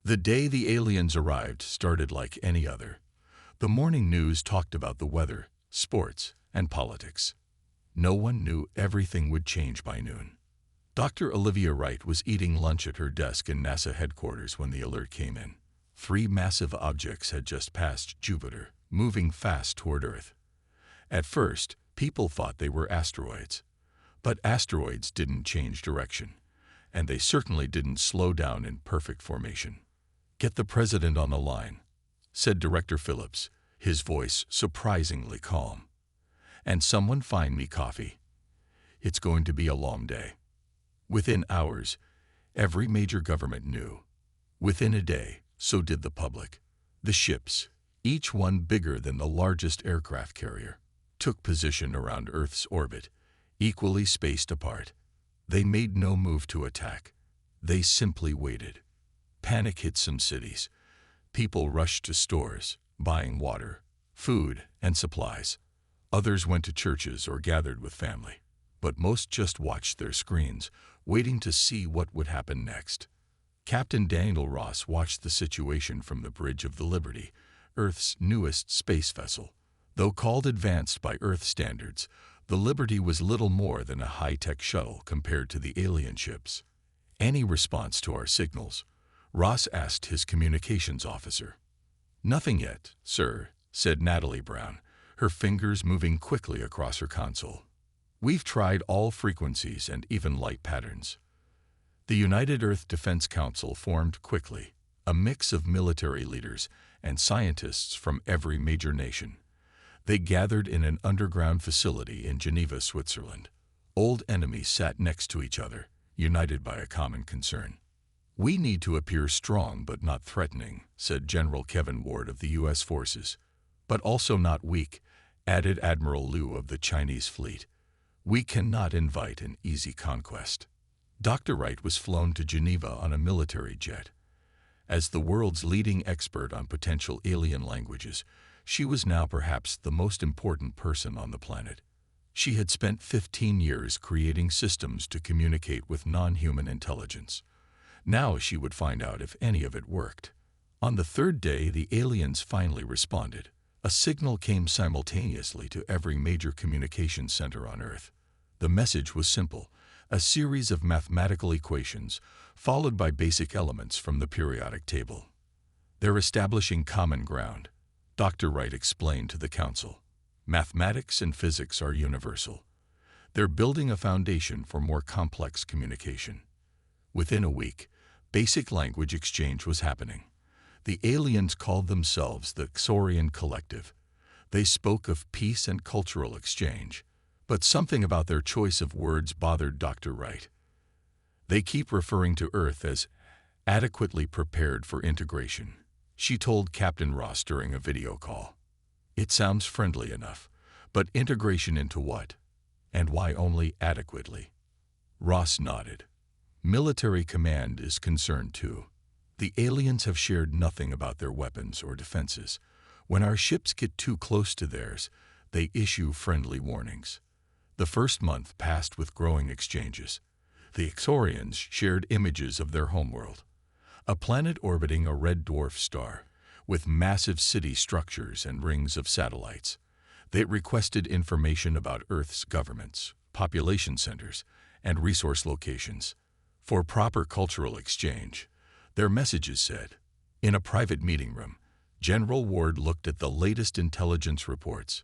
The day the aliens arrived started like any other. The morning news talked about the weather, sports, and politics. No one knew everything would change by noon. Dr. Olivia Wright was eating lunch at her desk in NASA headquarters when the alert came in. 3 massive objects had just passed Jupiter, moving fast toward Earth. At first, people thought they were asteroids. But asteroids didn't change direction, and they certainly didn't slow down in perfect formation. "Get the president on the line," said Director Phillips, his voice surprisingly calm. "And someone find me coffee. It's going to be a long day." Within hours, every major government knew. Within a day, so did the public. The ships, each one bigger than the largest aircraft carrier, took position around Earth's orbit, equally spaced apart. They made no move to attack. They simply waited. Panic hit some cities. People rushed to stores, buying water, food, and supplies. Others went to churches or gathered with family. But most just watched their screens, waiting to see what would happen next. Captain Daniel Ross watched the situation from the bridge of the Liberty, Earth's newest space vessel. Though called advanced by Earth standards, the Liberty was little more than a high-tech shuttle compared to the alien ships. "Any response to our signals?" Ross asked his communications officer. "Nothing yet, sir," said Natalie Brown, her fingers moving quickly across her console. "We've tried all frequencies and even light patterns." The United Earth Defense Council formed quickly, a mix of military leaders and scientists from every major nation. They gathered in an underground facility in Geneva, Switzerland. Old enemies sat next to each other, united by a common concern. "We need to appear strong but not threatening," said General Kevin Ward of the U.S. forces. "But also not weak," added Admiral Liu of the Chinese fleet. "We cannot invite an easy conquest." Dr. Wright was flown to Geneva on a military jet. As the world's leading expert on potential alien languages, she was now perhaps the most important person on the planet. She had spent 15 years creating systems to communicate with non-human intelligence. Now she would find out if any of it worked. On the 3rd day, the aliens finally responded. A signal came simultaneously to every major communication center on Earth. The message was simple: a series of mathematical equations, followed by basic elements from the periodic table. "They're establishing common ground," Dr. Wright explained to the council. "Mathematics and physics are universal. They're building a foundation for more complex communication." Within a week, basic language exchange was happening. The aliens called themselves the Xorian Collective. They spoke of peace and cultural exchange. But something about their choice of words bothered Dr. Wright. "They keep referring to Earth as adequately prepared for integration," she told Captain Ross during a video call. "It sounds friendly enough, but integration into what? And why only adequately?" Ross nodded. "Military command is concerned too. The aliens have shared nothing about their weapons or defenses. When our ships get too close to theirs, they issue friendly warnings." The first month passed with growing exchanges. The Xorians shared images of their homeworld, a planet orbiting a red dwarf star, with massive city structures and rings of satellites. They requested information about Earth's governments, population centers, and resource locations. For proper cultural exchange, their messages said. In a private meeting room, General Ward looked at the latest intelligence reports.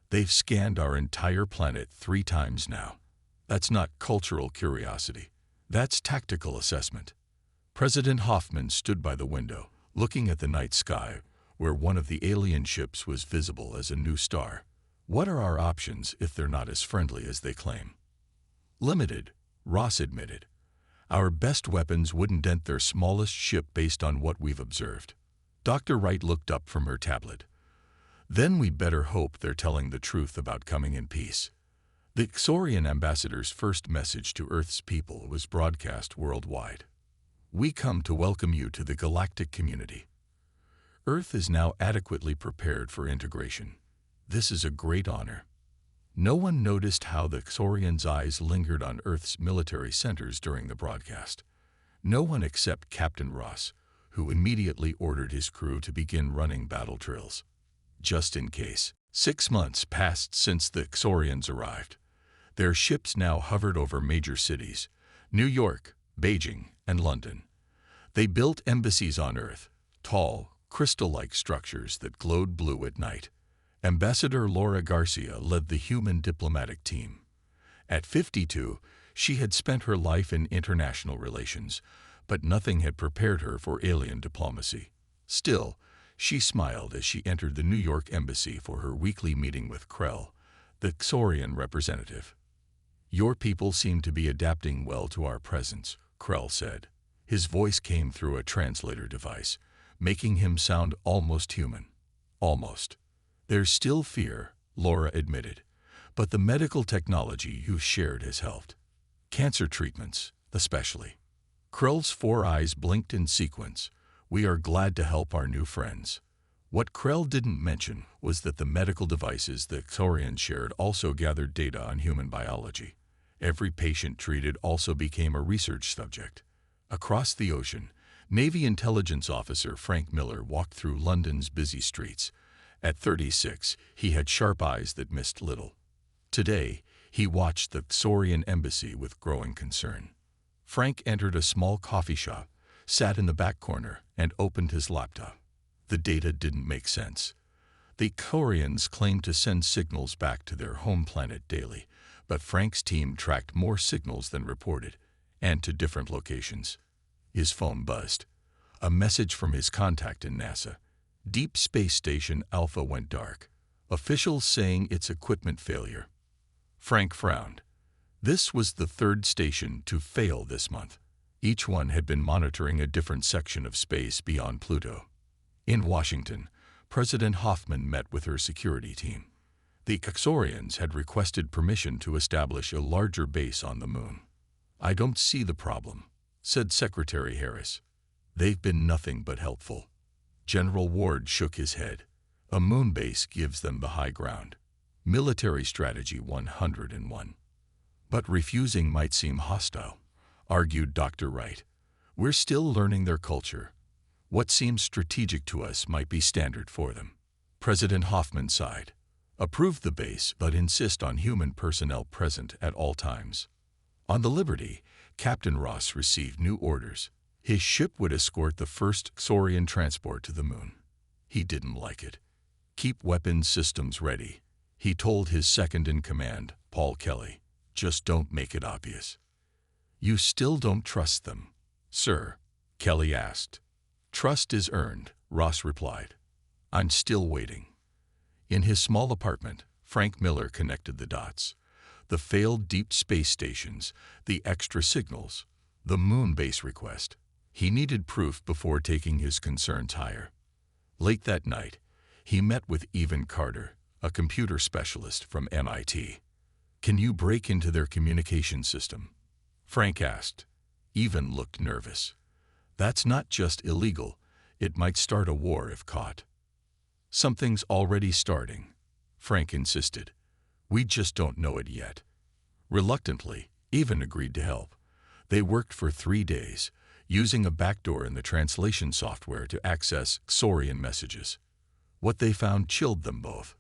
"They've scanned our entire planet 3 times now. That's not cultural curiosity. That's tactical assessment." President Hoffman stood by the window, looking at the night sky, where one of the alien ships was visible as a new star. "What are our options if they're not as friendly as they claim?" "Limited," Ross admitted. "Our best weapons wouldn't dent their smallest ship based on what we've observed." Dr. Wright looked up from her tablet. "Then we better hope they're telling the truth about coming in peace." The Xorian ambassador's first message to Earth's people was broadcast worldwide. "We come to welcome you to the galactic community. Earth is now adequately prepared for integration. This is a great honor." No one noticed how the Xorian's eyes lingered on Earth's military centers during the broadcast. No one except Captain Ross, who immediately ordered his crew to begin running battle drills. Just in case. 6 months passed since the Saurians arrived. Their ships now hovered over major cities: New York, Beijing, and London. They built embassies on Earth, tall, crystal-like structures that glowed blue at night. Ambassador Laura Garcia led the human diplomatic team. At 52, she had spent her life in international relations, but nothing had prepared her for alien diplomacy. Still, she smiled as she entered the New York embassy for her weekly meeting with Krell, the Saurian representative. "Your people seem to be adapting well to our presence," Krell said. His voice came through a translator device, making him sound almost human. Almost. "There's still fear," Laura admitted, "but the medical technology you shared has helped. Cancer treatments, especially." Krell's 4 eyes blinked in sequence. "We are glad to help our new friends." What Krell didn't mention was that the medical devices the Saurians shared also gathered data on human biology. Every patient treated also became a research subject. Across the ocean, Navy intelligence officer Frank Miller walked through London's busy streets. At 36, he had sharp eyes that missed little. Today, he watched the Saurian embassy with growing concern. Frank entered a small coffee shop, sat in the back corner, and opened his laptop. The data didn't make sense. The Saurians claimed to send signals back to their home planet daily, but Frank's team tracked more signals than reported, and to different locations. His phone buzzed. A message from his contact in NASA. Deep Space Station Alpha went dark. Officials saying it's equipment failure. Frank frowned. This was the 3rd station to fail this month. Each one had been monitoring a different section of space beyond Pluto. In Washington, President Hoffman met with her security team. The Saurians had requested permission to establish a larger base on the moon. "I don't see the problem," said Secretary Harris. "They've been nothing but helpful." General Ward shook his head. "A moon base gives them the high ground. Military strategy 101. "But refusing might seem hostile," argued Dr. Wright. "We're still learning their culture. What seems strategic to us might be standard for them." President Hoffman sighed. "Approve the base, but insist on human personnel present at all times." On the Liberty, Captain Ross received new orders. His ship would escort the first Saurian transport to the moon. He didn't like it. "Keep weapons systems ready," he told his second-in-command, Paul Kelly. "Just don't make it obvious." "You still don't trust them, sir?" Kelly asked. "Trust is earned," Ross replied. "I'm still waiting." In his small apartment, Frank Miller connected the dots. The failed deep space stations, the extra signals, the moon base request. He needed proof before taking his concerns higher. Late that night, he met with Evan Carter, a computer specialist from MIT. "Can you break into their communication system?" Frank asked. Evan looked nervous. "That's not just illegal, it might start a war if caught." "Something's already starting," Frank insisted. "We just don't know it yet." Reluctantly, Evan agreed to help. They worked for 3 days, using a backdoor in the translation software to access Saurian messages. What they found chilled them both.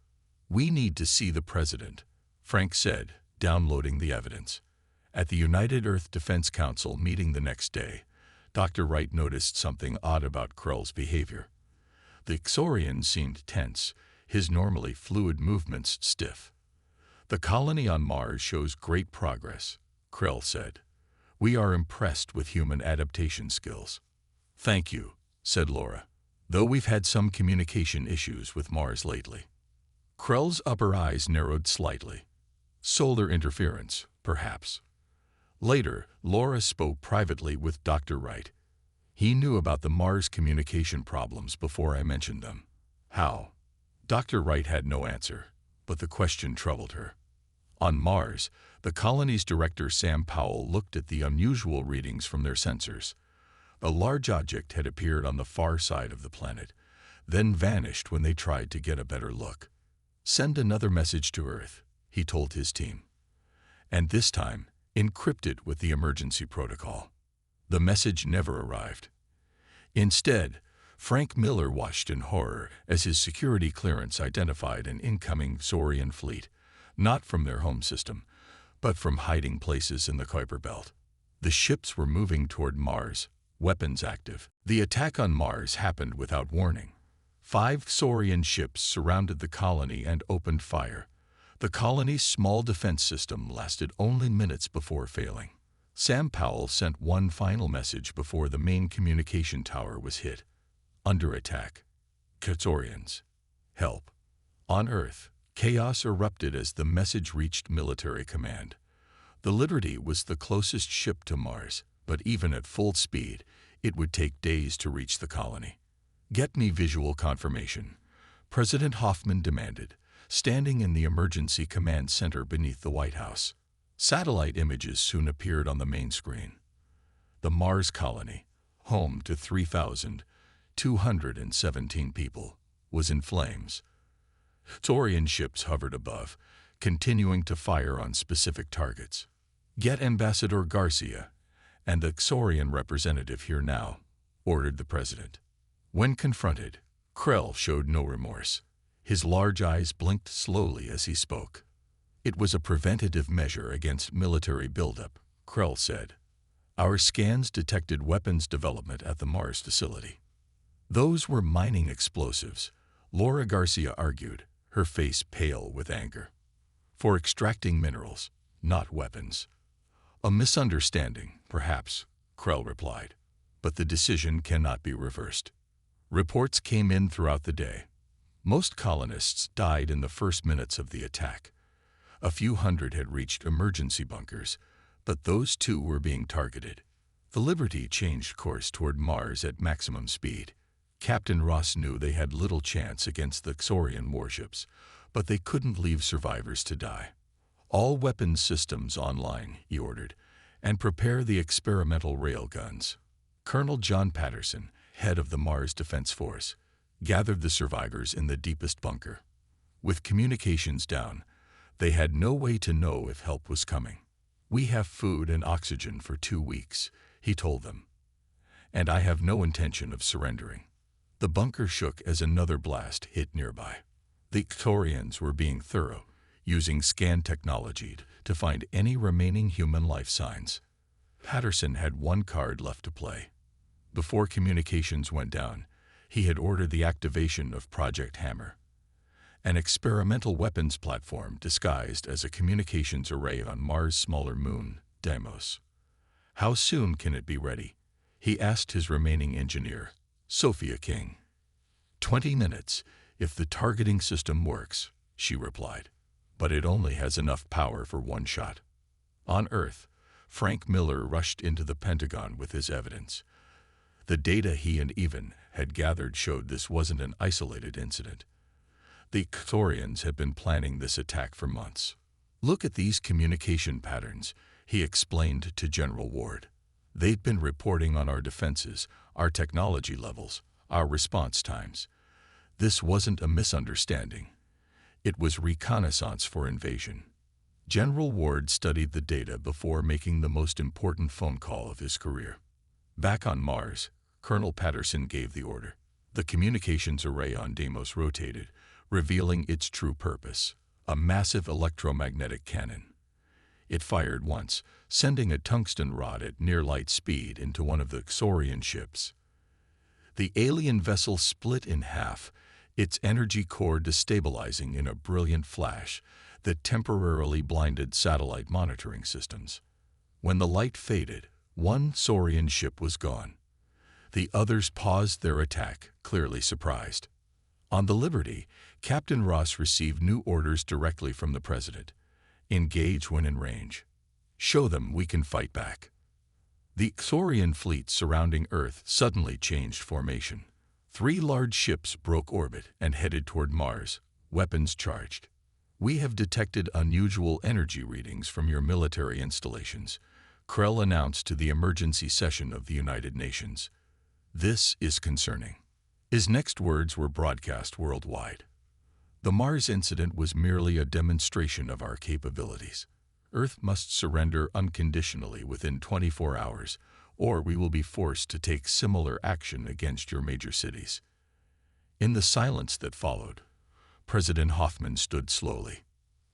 "We need to see the president," Frank said, downloading the evidence. At the United Earth Defense Council meeting the next day, Dr. Wright noticed something odd about Krell's behavior. The Saurian seemed tense, his normally fluid movements stiff. "The colony on Mars shows great progress," Krell said. "We are impressed with human adaptation skills." "Thank you," said Laura, "though we've had some communication issues with Mars lately." Krell's upper eyes narrowed slightly. "Solar interference, perhaps." Later, Laura spoke privately with Dr. Wright. "He knew about the Mars communication problems before I mentioned them." "How?" Dr. Wright had no answer, but the question troubled her. On Mars, the colony's director Sam Powell looked at the unusual readings from their sensors. A large object had appeared on the far side of the planet, then vanished when they tried to get a better look. "Send another message to Earth," he told his team. And this time, encrypt it with the emergency protocol. The message never arrived. Instead, Frank Miller watched in horror as his security clearance identified an incoming Saurian fleet, not from their home system, but from hiding places in the Kuiper Belt. The ships were moving toward Mars, weapons active. The attack on Mars happened without warning. 5 Saurian ships surrounded the colony and opened fire. The colony's small defense system lasted only minutes before failing. Sam Powell sent one final message before the main communication tower was hit. Under attack. COURTEOUS. Help. On Earth, chaos erupted as the message reached military command. The Liberty was the closest ship to Mars, but even at full speed, it would take days to reach the colony. Get me visual confirmation, President Hoffman demanded, standing in the emergency command center beneath the White House. Satellite images soon appeared on the main screen. The Mars colony, home to 3,217 people, was in flames. Saurian ships hovered above, continuing to fire on specific targets. Get Ambassador Garcia and the Saurian representative here now, ordered the president. When confronted, Krell showed no remorse. His large eyes blinked slowly as he spoke. It was a preventative measure against military buildup, Krell said. Our scans detected weapons development at the Mars facility. Those were mining explosives, Laura Garcia argued, her face pale with anger. For extracting minerals, not weapons. A misunderstanding, perhaps, Krell replied, but the decision cannot be reversed. Reports came in throughout the day. Most colonists died in the first minutes of the attack. A few hundred had reached emergency bunkers, but those too were being targeted. The Liberty changed course toward Mars at maximum speed. Captain Ross knew they had little chance against the Saurian warships, but they couldn't leave survivors to die. All weapons systems online, he ordered, and prepare the experimental railguns. Colonel John Patterson, head of the Mars Defense Force, gathered the survivors in the deepest bunker. With communications down, they had no way to know if help was coming. We have food and oxygen for 2 weeks, he told them, and I have no intention of surrendering. The bunker shook as another blast hit nearby. The Saurians were being thorough, using scan technology to find any remaining human life signs. Patterson had one card left to play. Before communications went down, he had ordered the activation of Project Hammer, an experimental weapons platform disguised as a communications array on Mars' smaller moon, Deimos. How soon can it be ready? He asked his remaining engineer, Sophia King. 20 minutes, if the targeting system works, she replied. But it only has enough power for one shot. On Earth, Frank Miller rushed into the Pentagon with his evidence. The data he and Evan had gathered showed this wasn't an isolated incident. The Saurians had been planning this attack for months. Look at these communication patterns, he explained to General Ward. They'd been reporting on our defenses, our technology levels, our response times. This wasn't a misunderstanding. It was reconnaissance for invasion. General Ward studied the data before making the most important phone call of his career. Back on Mars, Colonel Patterson gave the order. The communications array on Deimos rotated, revealing its true purpose, a massive electromagnetic cannon. It fired once, sending a tungsten rod at near-light speed into one of the Saurian ships. The alien vessel split in half, its energy core destabilizing in a brilliant flash that temporarily blinded satellite monitoring systems. When the light faded, one Saurian ship was gone. The others paused their attack, clearly surprised. On the Liberty, Captain Ross received new orders directly from the president. Engage when in range. Show them we can fight back. The Saurian fleet surrounding Earth suddenly changed formation. 3 large ships broke orbit and headed toward Mars, weapons charged. We have detected unusual energy readings from your military installations, Krell announced to the emergency session of the United Nations. This is concerning. His next words were broadcast worldwide. The Mars incident was merely a demonstration of our capabilities. Earth must surrender unconditionally within 24 hours, or we will be forced to take similar action against your major cities." In the silence that followed, President Hoffman stood slowly.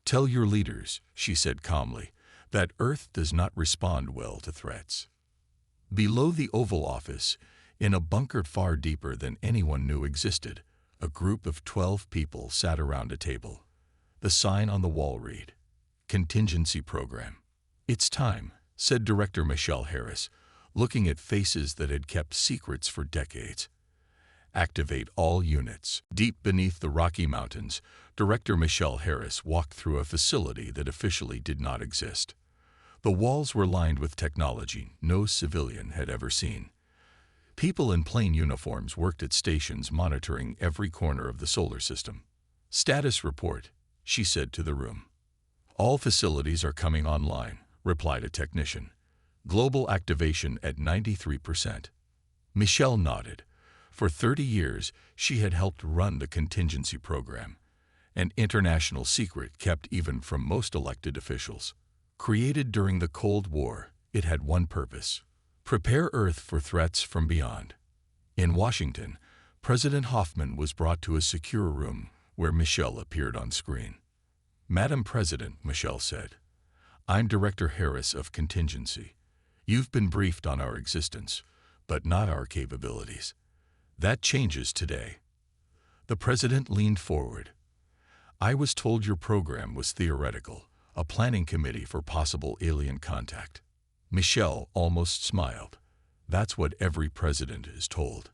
"Tell your leaders," she said calmly, "that Earth does not respond well to threats." Below the Oval Office, in a bunker far deeper than anyone knew existed, a group of 12 people sat around a table. The sign on the wall read, "Contingency Program." "It's time," said Director Michelle Harris, looking at faces that had kept secrets for decades. "Activate all units." Deep beneath the Rocky Mountains, Director Michelle Harris walked through a facility that officially did not exist. The walls were lined with technology no civilian had ever seen. People in plain uniforms worked at stations monitoring every corner of the solar system. "Status report," she said to the room. "All facilities are coming online," replied a technician. "Global activation at 93%. Michelle nodded. For 30 years, she had helped run the contingency program, an international secret kept even from most elected officials. Created during the Cold War, it had one purpose: prepare Earth for threats from beyond. In Washington, President Hoffman was brought to a secure room where Michelle appeared on screen. "Madam President," Michelle said, "I'm Director Harris of Contingency. You've been briefed on our existence, but not our capabilities. That changes today." The president leaned forward. "I was told your program was theoretical, a planning committee for possible alien contact." Michelle almost smiled. "That's what every president is told.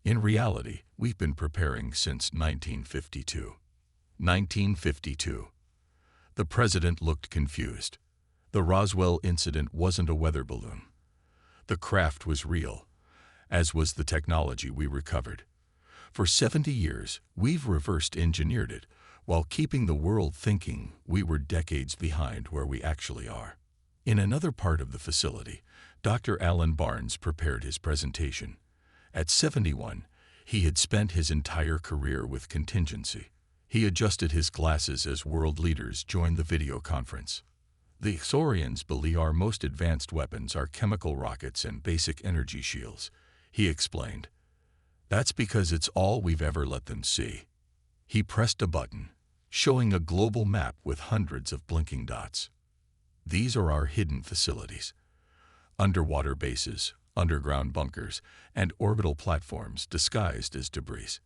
In reality, we've been preparing since 1952. 1952. The president looked confused. The Roswell incident wasn't a weather balloon. The craft was real, as was the technology we recovered. For 70 years, we've reversed engineered it, while keeping the world thinking we were decades behind where we actually are." In another part of the facility, Dr. Alan Barnes prepared his presentation. At 71, he had spent his entire career with contingency. He adjusted his glasses as world leaders joined the video conference. "The Saurians believe our most advanced weapons are chemical rockets and basic energy shields," he explained. "That's because it's all we've ever let them see." He pressed a button, showing a global map with hundreds of blinking dots. "These are our hidden facilities. Underwater bases, underground bunkers, and orbital platforms disguised as debris.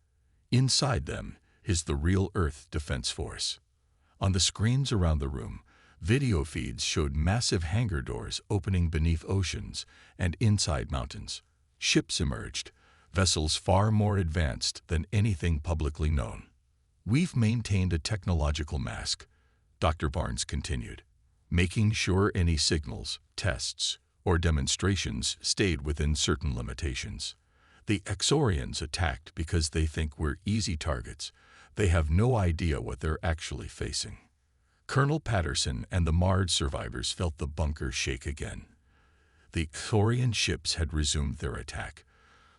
Inside them is the real Earth Defense Force." On the screens around the room, video feeds showed massive hangar doors opening beneath oceans and inside mountains. Ships emerged, vessels far more advanced than anything publicly known. "We've maintained a technological mask," Dr. Barnes continued, "making sure any signals, tests, or demonstrations stayed within certain limitations. The Exorians attacked because they think we're easy targets. They have no idea what they're actually facing." Colonel Patterson and the Mars survivors felt the bunker shake again. The Exorian ships had resumed their attack,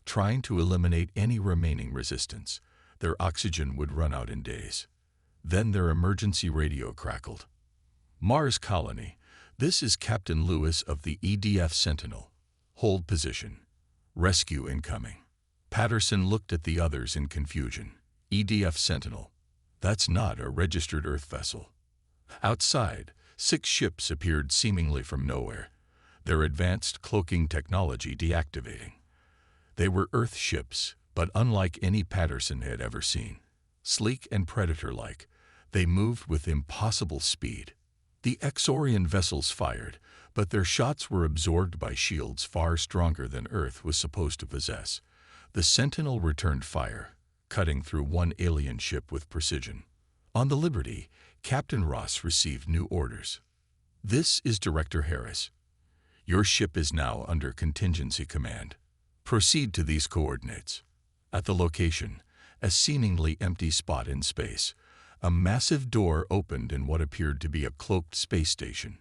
trying to eliminate any remaining resistance. Their oxygen would run out in days. Then their emergency radio crackled. "Mars Colony, this is Captain Lewis of the EDF Sentinel. Hold position. Rescue incoming." Patterson looked at the others in confusion. "EDF Sentinel? That's not a registered Earth vessel." Outside, 6 ships appeared seemingly from nowhere, their advanced cloaking technology deactivating. They were Earth ships, but unlike any Patterson had ever seen. Sleek and predator-like, they moved with impossible speed. The Exorian vessels fired, but their shots were absorbed by shields far stronger than Earth was supposed to possess. The Sentinel returned fire, cutting through one alien ship with precision. On the Liberty, Captain Ross received new orders. "This is Director Harris. Your ship is now under contingency command. Proceed to these coordinates." At the location, a seemingly empty spot in space, a massive door opened in what appeared to be a cloaked space station.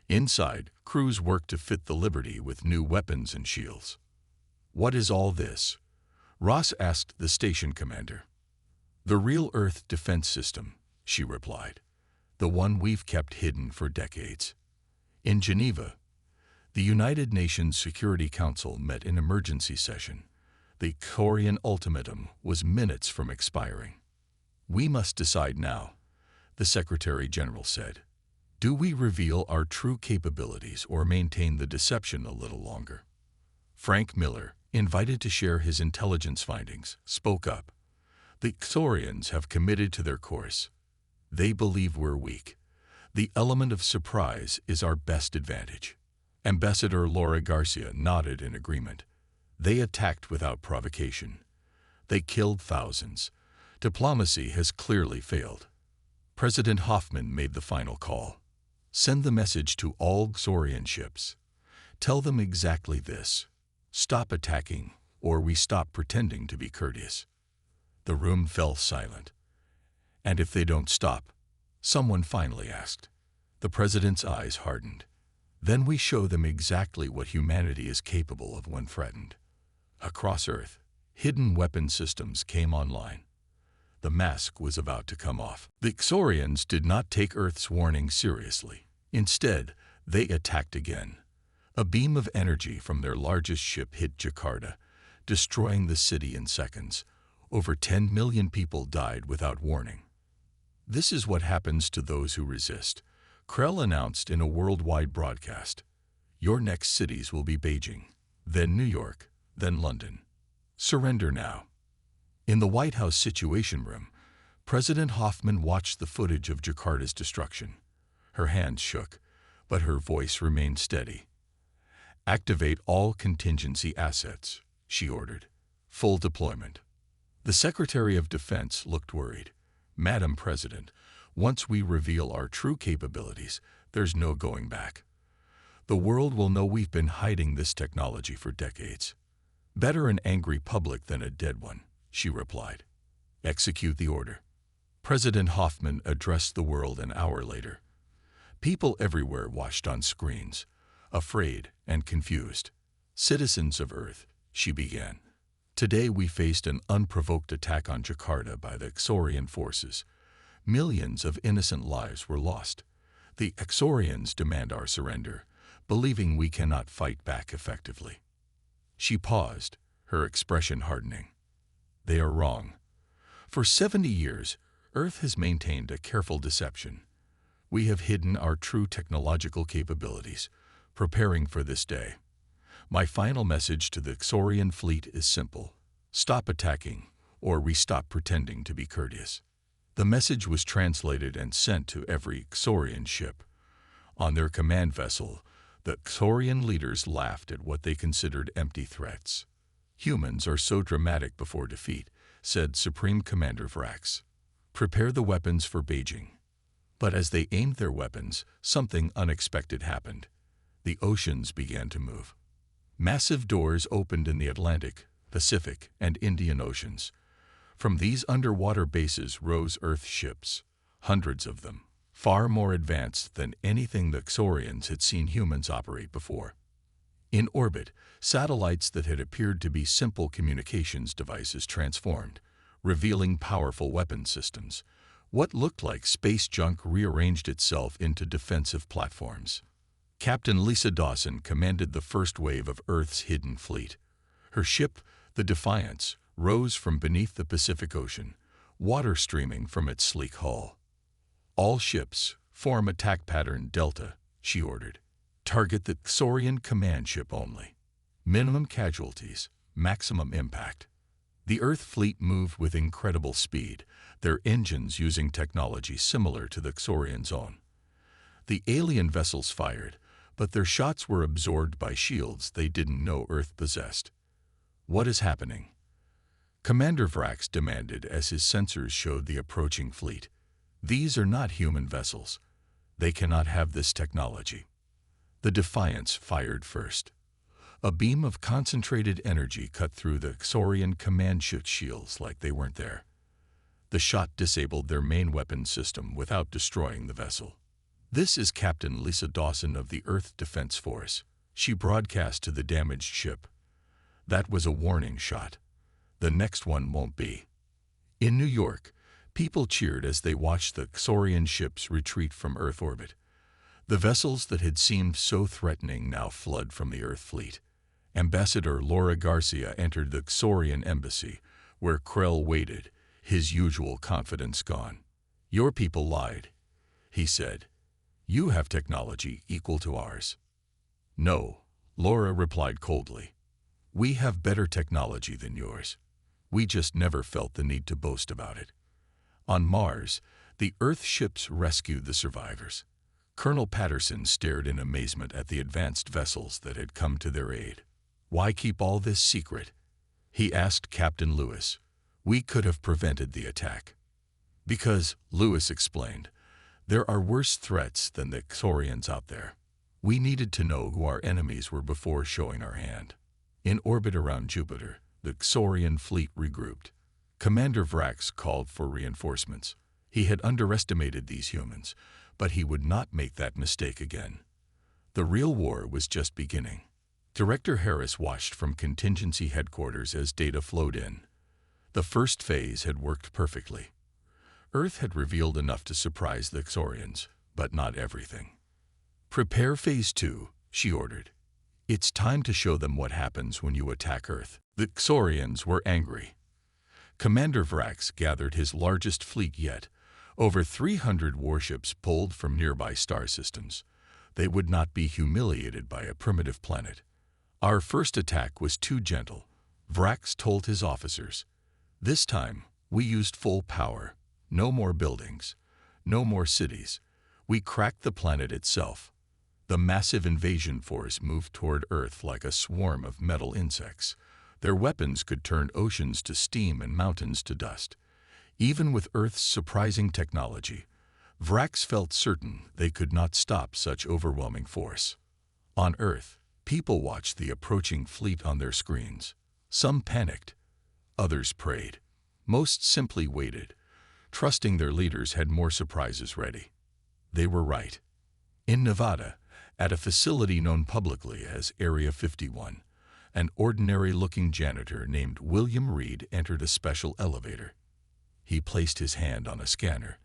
Inside, crews worked to fit the Liberty with new weapons and shields. "What is all this?" Ross asked the station commander. "The real Earth defense system," she replied. "The one we've kept hidden for decades. In Geneva, The United Nations Security Council met in emergency session. The Korean ultimatum was minutes from expiring. "We must decide now," the Secretary General said. "Do we reveal our true capabilities or maintain the deception a little longer?" Frank Miller, invited to share his intelligence findings, spoke up. "The Xorians have committed to their course. They believe we're weak. The element of surprise is our best advantage." Ambassador Laura Garcia nodded in agreement. "They attacked without provocation. They killed thousands. Diplomacy has clearly failed." President Hoffman made the final call. "Send the message to all Xorian ships. Tell them exactly this: stop attacking, or we stop pretending to be courteous." The room fell silent. "And if they don't stop?" someone finally asked. The president's eyes hardened. "Then we show them exactly what humanity is capable of when threatened." Across Earth, hidden weapon systems came online. The mask was about to come off. The Xorians did not take Earth's warning seriously. Instead, they attacked again. A beam of energy from their largest ship hit Jakarta, destroying the city in seconds. Over 10 million people died without warning. "This is what happens to those who resist," Krell announced in a worldwide broadcast. "Your next cities will be Beijing, then New York, then London. Surrender now." In the White House Situation Room, President Hoffman watched the footage of Jakarta's destruction. Her hands shook, but her voice remained steady. "Activate all contingency assets," she ordered. "Full deployment." The Secretary of Defense looked worried. "Madam President, once we reveal our true capabilities, there's no going back. The world will know we've been hiding this technology for decades." "Better an angry public than a dead one," she replied. "Execute the order." President Hoffman addressed the world an hour later. People everywhere watched on screens, afraid and confused. "Citizens of Earth," she began. "Today we faced an unprovoked attack on Jakarta by the Xorian forces. Millions of innocent lives were lost. The Xorians demand our surrender, believing we cannot fight back effectively." She paused, her expression hardening. "They are wrong. For 70 years, Earth has maintained a careful deception. We have hidden our true technological capabilities, preparing for this day. My final message to the Xorian fleet is simple: stop attacking, or we stop pretending to be courteous." The message was translated and sent to every Xorian ship. On their command vessel, the Xorian leaders laughed at what they considered empty threats. "Humans are so dramatic before defeat," said Supreme Commander Vrax. "Prepare the weapons for Beijing." But as they aimed their weapons, something unexpected happened. The oceans began to move. Massive doors opened in the Atlantic, Pacific, and Indian Oceans. From these underwater bases rose Earth ships, hundreds of them, far more advanced than anything the Xorians had seen humans operate before. In orbit, satellites that had appeared to be simple communications devices transformed, revealing powerful weapon systems. What looked like space junk rearranged itself into defensive platforms. Captain Lisa Dawson commanded the first wave of Earth's hidden fleet. Her ship, the Defiance, rose from beneath the Pacific Ocean, water streaming from its sleek hull. "All ships, form attack pattern Delta," she ordered. "Target the Xorian command ship only. Minimum casualties, maximum impact." The Earth fleet moved with incredible speed, their engines using technology similar to the Xorians' own. The alien vessels fired, but their shots were absorbed by shields they didn't know Earth possessed. "What is happening?" Commander Vrax demanded as his sensors showed the approaching fleet. "These are not human vessels. They cannot have this technology." The Defiance fired first. A beam of concentrated energy cut through the Xorian command ship shields like they weren't there. The shot disabled their main weapon system without destroying the vessel. "This is Captain Lisa Dawson of the Earth Defense Force," she broadcast to the damaged ship. "That was a warning shot. The next one won't be." In New York, people cheered as they watched the Xorian ships retreat from Earth orbit. The vessels that had seemed so threatening now fled from the Earth fleet. Ambassador Laura Garcia entered the Xorian embassy, where Krell waited, his usual confidence gone. "Your people lied," he said. "You have technology equal to ours." "No," Laura replied coldly. "We have better technology than yours. We just never felt the need to boast about it." On Mars, the Earth ships rescued the survivors. Colonel Patterson stared in amazement at the advanced vessels that had come to their aid. "Why keep all this secret?" he asked Captain Lewis. "We could have prevented the attack." "Because," Lewis explained, "there are worse threats than the Xorians out there. We needed to know who our enemies were before showing our hand." In orbit around Jupiter, the Xorian fleet regrouped. Commander Vrax called for reinforcements. He had underestimated these humans, but he would not make that mistake again. The real war was just beginning. Director Harris watched from contingency headquarters as data flowed in. The first phase had worked perfectly. Earth had revealed enough to surprise the Xorians, but not everything. "Prepare Phase 2, she ordered. "It's time to show them what happens when you attack Earth." The Xorians were angry. Commander Vrax gathered his largest fleet yet, over 300 warships pulled from nearby star systems. They would not be humiliated by a primitive planet. "Our first attack was too gentle," Vrax told his officers. "This time, we used full power. No more buildings. No more cities. We cracked the planet itself." The massive invasion force moved toward Earth like a swarm of metal insects. Their weapons could turn oceans to steam and mountains to dust. Even with Earth's surprising technology, Vrax felt certain they could not stop such overwhelming force. On Earth, people watched the approaching fleet on their screens. Some panicked. Others prayed. Most simply waited, trusting their leaders had more surprises ready. They were right. In Nevada, at a facility known publicly as Area 51, an ordinary-looking janitor named William Reed entered a special elevator. He placed his hand on a scanner,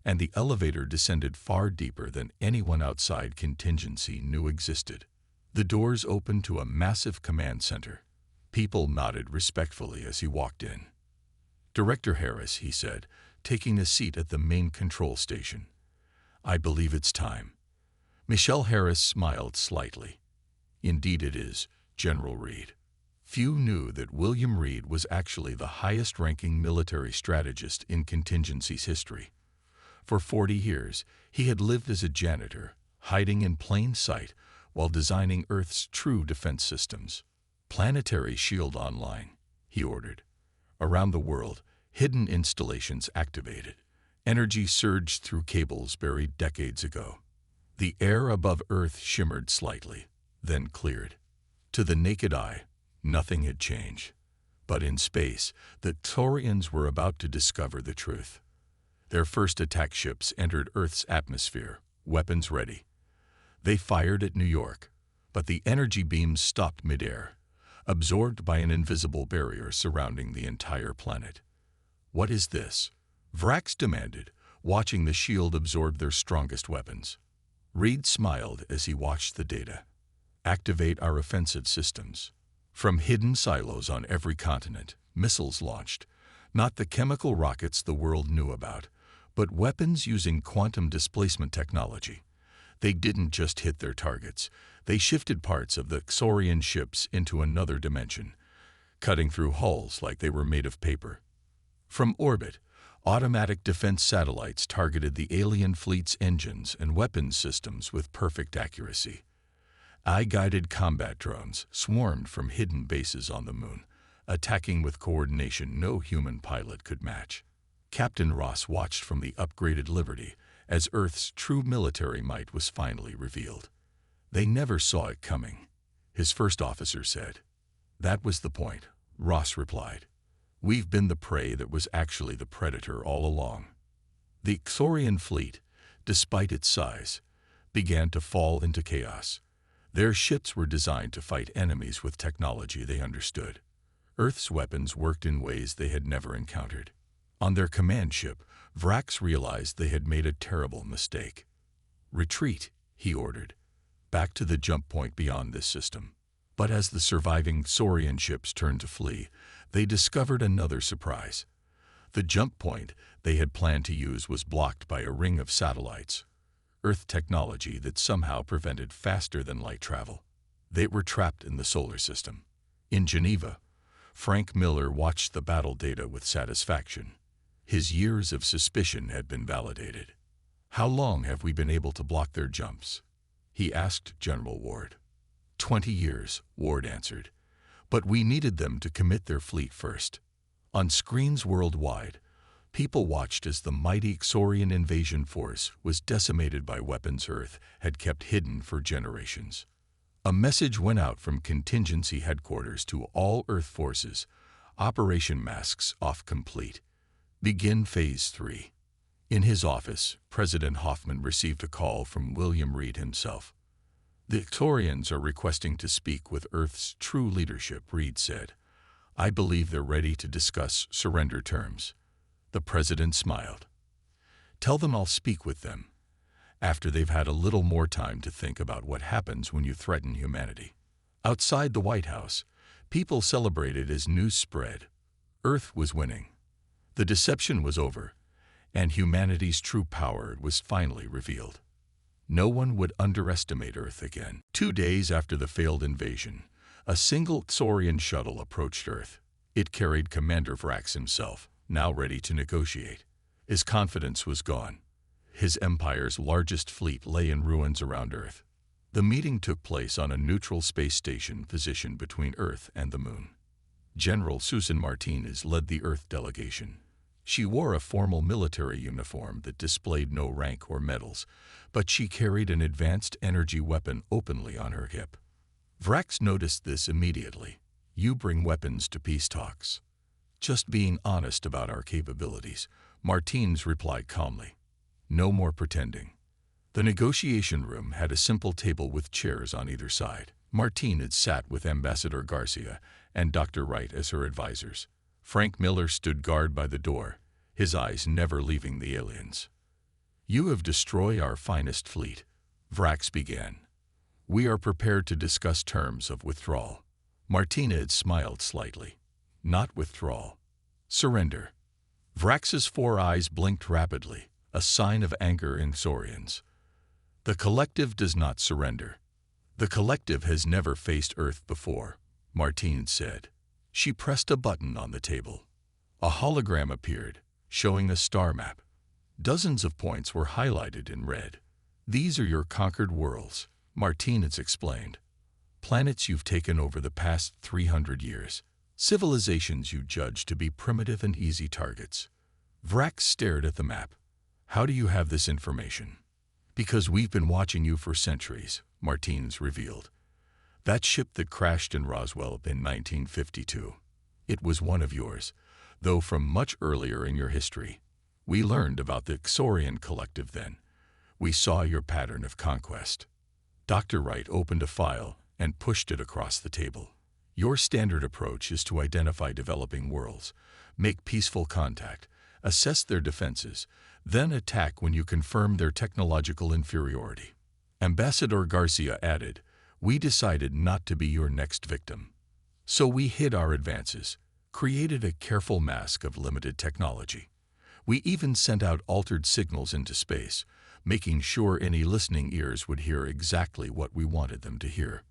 and the elevator descended far deeper than anyone outside contingency knew existed. The doors opened to a massive command center. People nodded respectfully as he walked in. "Director Harris," he said, taking a seat at the main control station. "I believe it's time." Michelle Harris smiled slightly. "Indeed it is, General Reed." Few knew that William Reed was actually the highest-ranking military strategist in contingency's history. For 40 years, he had lived as a janitor, hiding in plain sight while designing Earth's true defense systems. "Planetary shield online," he ordered. Around the world, hidden installations activated. Energy surged through cables buried decades ago. The air above Earth shimmered slightly, then cleared. To the naked eye, nothing had changed. But in space, the Xorians were about to discover the truth. Their first attack ships entered Earth's atmosphere, weapons ready. They fired at New York, but the energy beams stopped midair, absorbed by an invisible barrier surrounding the entire planet. "What is this?" Vrax demanded, watching the shield absorb their strongest weapons. Reed smiled as he watched the data. "Activate our offensive systems." From hidden silos on every continent, missiles launched, not the chemical rockets the world knew about, but weapons using quantum displacement technology. They didn't just hit their targets, they shifted parts of the Xorian ships into another dimension, cutting through hulls like they were made of paper. From orbit, automatic defense satellites targeted the alien fleet's engines and weapons systems with perfect accuracy. Eye-guided combat drones swarmed from hidden bases on the moon, attacking with coordination no human pilot could match. Captain Ross watched from the upgraded Liberty as Earth's true military might was finally revealed. "They never saw it coming," his first officer said. "That was the point," Ross replied. "We've been the prey that was actually the predator all along." The Xorian fleet, despite its size, began to fall into chaos. Their ships were designed to fight enemies with technology they understood. Earth's weapons worked in ways they had never encountered. On their command ship, Vrax realized they had made a terrible mistake. "Retreat," he ordered. Back to the jump point beyond this system. But as the surviving Saurian ships turned to flee, they discovered another surprise. The jump point they had planned to use was blocked by a ring of satellites, Earth technology that somehow prevented faster-than-light travel. They were trapped in the solar system. In Geneva, Frank Miller watched the battle data with satisfaction. His years of suspicion had been validated. "How long have we been able to block their jumps?" he asked General Ward. 20 years, Ward answered. "But we needed them to commit their fleet first." On screens worldwide, people watched as the mighty Xorian invasion force was decimated by weapons Earth had kept hidden for generations. A message went out from contingency headquarters to all Earth forces: Operation Masks Off complete. Begin Phase 3. In his office, President Hoffman received a call from William Reed himself. "The Xorians are requesting to speak with Earth's true leadership," Reed said. "I believe they're ready to discuss surrender terms." The president smiled. "Tell them I'll speak with them after they've had a little more time to think about what happens when you threaten humanity." Outside the White House, people celebrated as news spread. Earth was winning. The deception was over, and humanity's true power was finally revealed. No one would underestimate Earth again. 2 days after the failed invasion, a single Xorian shuttle approached Earth. It carried Commander Vrax himself, now ready to negotiate. His confidence was gone. His empire's largest fleet lay in ruins around Earth. The meeting took place on a neutral space station positioned between Earth and the Moon. General Susan Martinez led the Earth delegation. She wore a formal military uniform that displayed no rank or medals, but she carried an advanced energy weapon openly on her hip. Vrax noticed this immediately. "You bring weapons to peace talks." "Just being honest about our capabilities," Martinez replied calmly. "No more pretending." The negotiation room had a simple table with chairs on either side. Martinez sat with Ambassador Garcia and Dr. Wright as her advisors. Frank Miller stood guard by the door, his eyes never leaving the aliens. "You have destroyed our finest fleet," Vrax began. "We are prepared to discuss terms of withdrawal." Martinez smiled slightly. "Not withdrawal. Surrender." Vrax's 4 eyes blinked rapidly, a sign of anger in Xorians. "The collective does not surrender." "The collective has never faced Earth before," Martinez said. She pressed a button on the table. A hologram appeared, showing a star map. Dozens of points were highlighted in red. "These are your conquered worlds," Martinez explained. "Planets you've taken over the past 300 years. Civilizations you judge to be primitive and easy targets." Vrax stared at the map. "How do you have this information?" "Because we've been watching you for centuries," Martinez revealed. "That ship that crashed in Roswell in 1952. It was one of yours, though from much earlier in your history. We learned about the Xorian collective then. We saw your pattern of conquest." Dr. Wright opened a file and pushed it across the table. "Your standard approach is to identify developing worlds, make peaceful contact, assess their defenses, then attack when you confirm their technological inferiority." Ambassador Garcia added, "We decided not to be your next victim. So we hid our advances, created a careful mask of limited technology. We even sent out altered signals into space, making sure any listening ears would hear exactly what we wanted them to hear."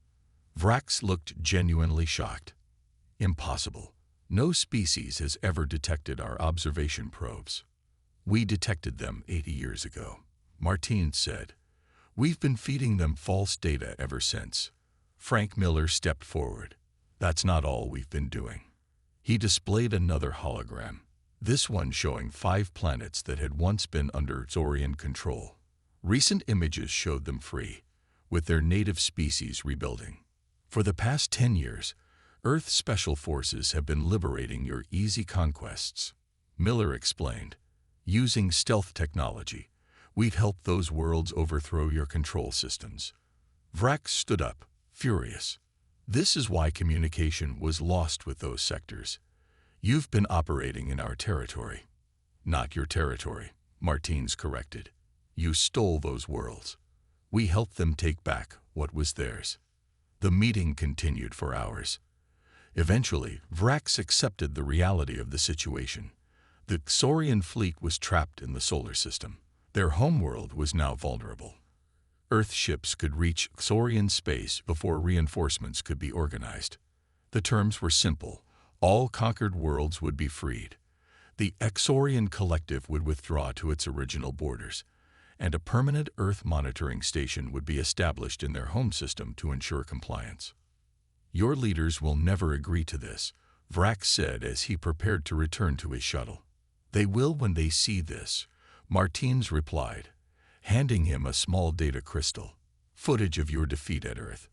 Vrax looked genuinely shocked. "Impossible. No species has ever detected our observation probes." "We detected them 80 years ago," Martinez said. "We've been feeding them false data ever since." Frank Miller stepped forward. "That's not all we've been doing." He displayed another hologram, this one showing 5 planets that had once been under Xorian control. Recent images showed them free, with their native species rebuilding. "For the past 10 years, Earth's special forces have been liberating your easy conquests," Miller explained. "Using stealth technology, we've helped those worlds overthrow your control systems." Vrax stood up, furious. "This is why communication was lost with those sectors. You've been operating in our territory." "Not your territory," Martinez corrected. "You stole those worlds." We helped them take back what was theirs. The meeting continued for hours. Eventually, Vrax accepted the reality of the situation. The Xorian fleet was trapped in the solar system. Their homeworld was now vulnerable. Earth ships could reach Xorian space before reinforcements could be organized. The terms were simple. All conquered worlds would be freed. The Xorian collective would withdraw to its original borders, and a permanent Earth monitoring station would be established in their home system to ensure compliance. Your leaders will never agree to this, Vrax said as he prepared to return to his shuttle. They will when they see this, Martins replied, handing him a small data crystal. Footage of your defeat at Earth,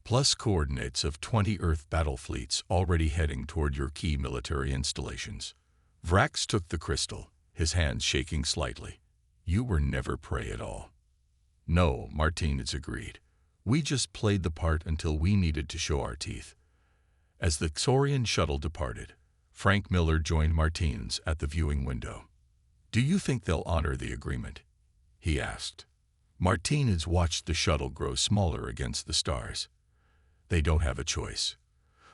plus coordinates of 20 Earth battle fleets already heading toward your key military installations. Vrax took the crystal, his hands shaking slightly. You were never prey at all. No, Martinez agreed. We just played the part until we needed to show our teeth. As the Xorian shuttle departed, Frank Miller joined Martinez at the viewing window. Do you think they'll honor the agreement? He asked. Martinez watched the shuttle grow smaller against the stars. They don't have a choice.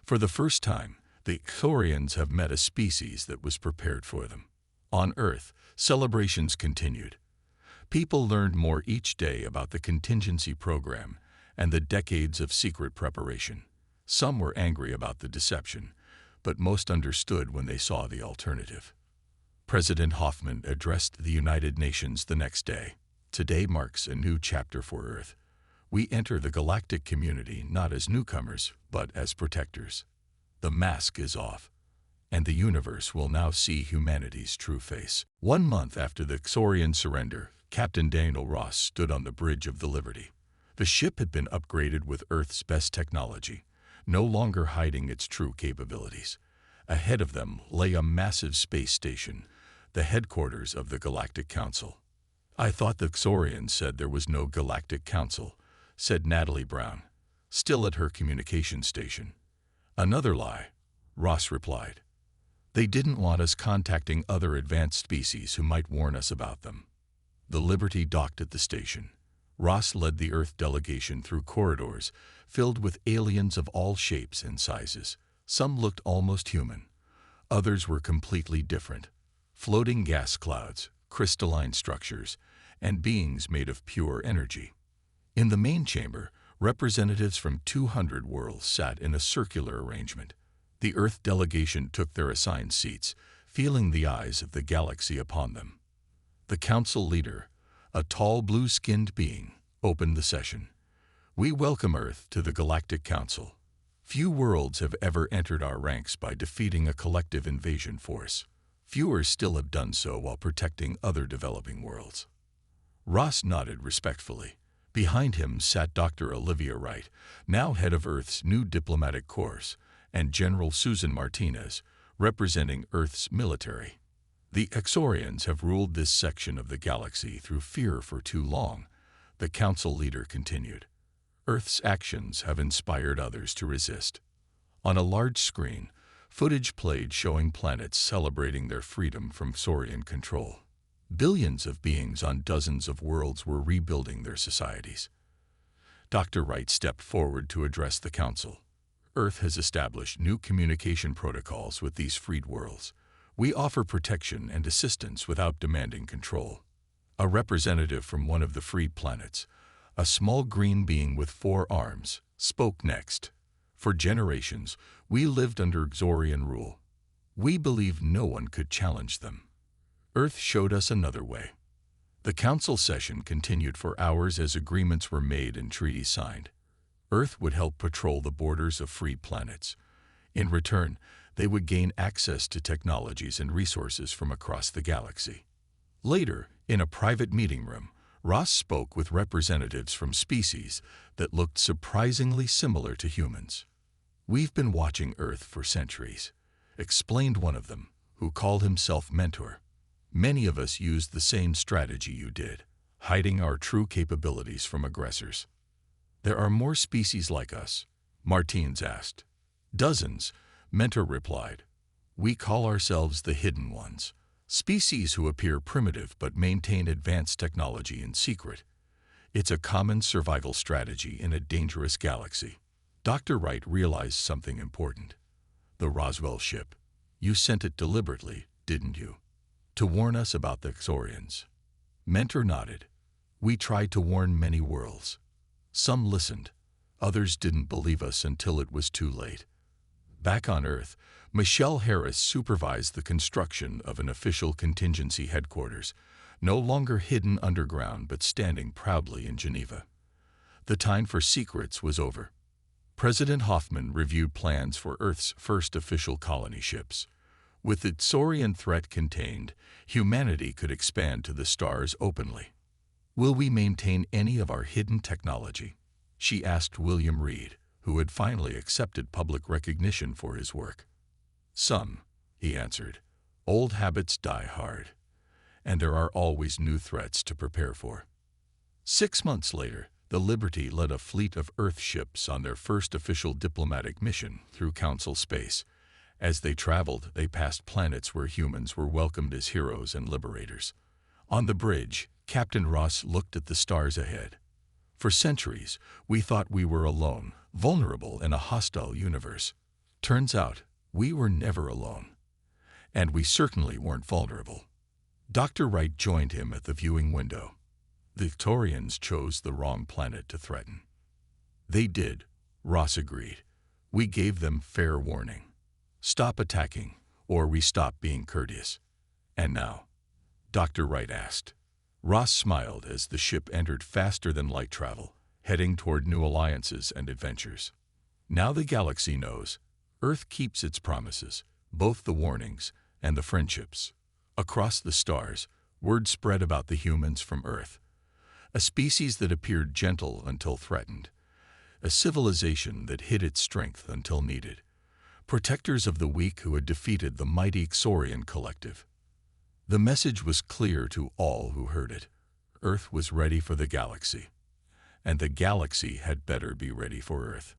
For the first time, the Xorians have met a species that was prepared for them. On Earth, celebrations continued. People learned more each day about the contingency program and the decades of secret preparation. Some were angry about the deception, but most understood when they saw the alternative. President Hoffman addressed the United Nations the next day. Today marks a new chapter for Earth. We enter the galactic community not as newcomers, but as protectors. The mask is off, and the universe will now see humanity's true face. 1 month after the Xorian surrender, Captain Daniel Ross stood on the bridge of the Liberty. The ship had been upgraded with Earth's best technology, no longer hiding its true capabilities. Ahead of them lay a massive space station, the headquarters of the Galactic Council. I thought the Xorians said there was no Galactic Council, said Natalie Brown, still at her communication station. Another lie, Ross replied. They didn't want us contacting other advanced species who might warn us about them. The Liberty docked at the station. Ross led the Earth delegation through corridors filled with aliens of all shapes and sizes. Some looked almost human. Others were completely different. Floating gas clouds, crystalline structures, and beings made of pure energy. In the main chamber, representatives from 200 worlds sat in a circular arrangement. The Earth delegation took their assigned seats, feeling the eyes of the galaxy upon them. The council leader, a tall blue-skinned being, opened the session. We welcome Earth to the Galactic Council. Few worlds have ever entered our ranks by defeating a collective invasion force. Fewer still have done so while protecting other developing worlds. Ross nodded respectfully. Behind him sat Dr. Olivia Wright, now head of Earth's new diplomatic corps, and General Susan Martinez, representing Earth's military. The Xorians have ruled this section of the galaxy through fear for too long, the council leader continued. Earth's actions have inspired others to resist. On a large screen, footage played showing planets celebrating their freedom from Xorian control. Billions of beings on dozens of worlds were rebuilding their societies. Dr. Wright stepped forward to address the council. Earth has established new communication protocols with these freed worlds. We offer protection and assistance without demanding control. A representative from one of the freed planets, a small green being with 4 arms, spoke next. For generations, we lived under Xorian rule. We believed no one could challenge them. Earth showed us another way. The council session continued for hours as agreements were made and treaties signed. Earth would help patrol the borders of freed planets. In return, they would gain access to technologies and resources from across the galaxy. Later, in a private meeting room, Ross spoke with representatives from species that looked surprisingly similar to humans. We've been watching Earth for centuries, explained one of them, who called himself Mentor. Many of us used the same strategy you did, hiding our true capabilities from aggressors. There are more species like us, Martins asked. Dozens, Mentor replied. We call ourselves the Hidden Ones, species who appear primitive but maintain advanced technology in secret. It's a common survival strategy in a dangerous galaxy. Dr. Wright realized something important. The Roswell ship. You sent it deliberately, didn't you? To warn us about the Xorians. Mentor nodded. We tried to warn many worlds. Some listened. Others didn't believe us until it was too late. Back on Earth, Michelle Harris supervised the construction of an official contingency headquarters, no longer hidden underground but standing proudly in Geneva. The time for secrets was over. President Hoffman reviewed plans for Earth's first official colony ships. With the Xorian threat contained, humanity could expand to the stars openly. Will we maintain any of our hidden technology? She asked William Reed, who had finally accepted public recognition for his work. Some, he answered. Old habits die hard, and there are always new threats to prepare for. 6 months later, the Liberty led a fleet of Earth ships on their first official diplomatic mission through Council space. As they traveled, they passed planets where humans were welcomed as heroes and liberators. On the bridge, Captain Ross looked at the stars ahead. For centuries, we thought we were alone, vulnerable in a hostile universe. Turns out, we were never alone. And we certainly weren't vulnerable. Dr. Wright joined him at the viewing window. The Victorians chose the wrong planet to threaten. They did, Ross agreed. We gave them fair warning. Stop attacking, or we stop being courteous. And now? Dr. Wright asked. Ross smiled as the ship entered faster than light travel, heading toward new alliances and adventures. Now the galaxy knows. Earth keeps its promises, both the warnings and the friendships. Across the stars, word spread about the humans from Earth. A species that appeared gentle until threatened. A civilization that hid its strength until needed. Protectors of the weak who had defeated the mighty Xorian collective. The message was clear to all who heard it. Earth was ready for the galaxy. And the galaxy had better be ready for Earth.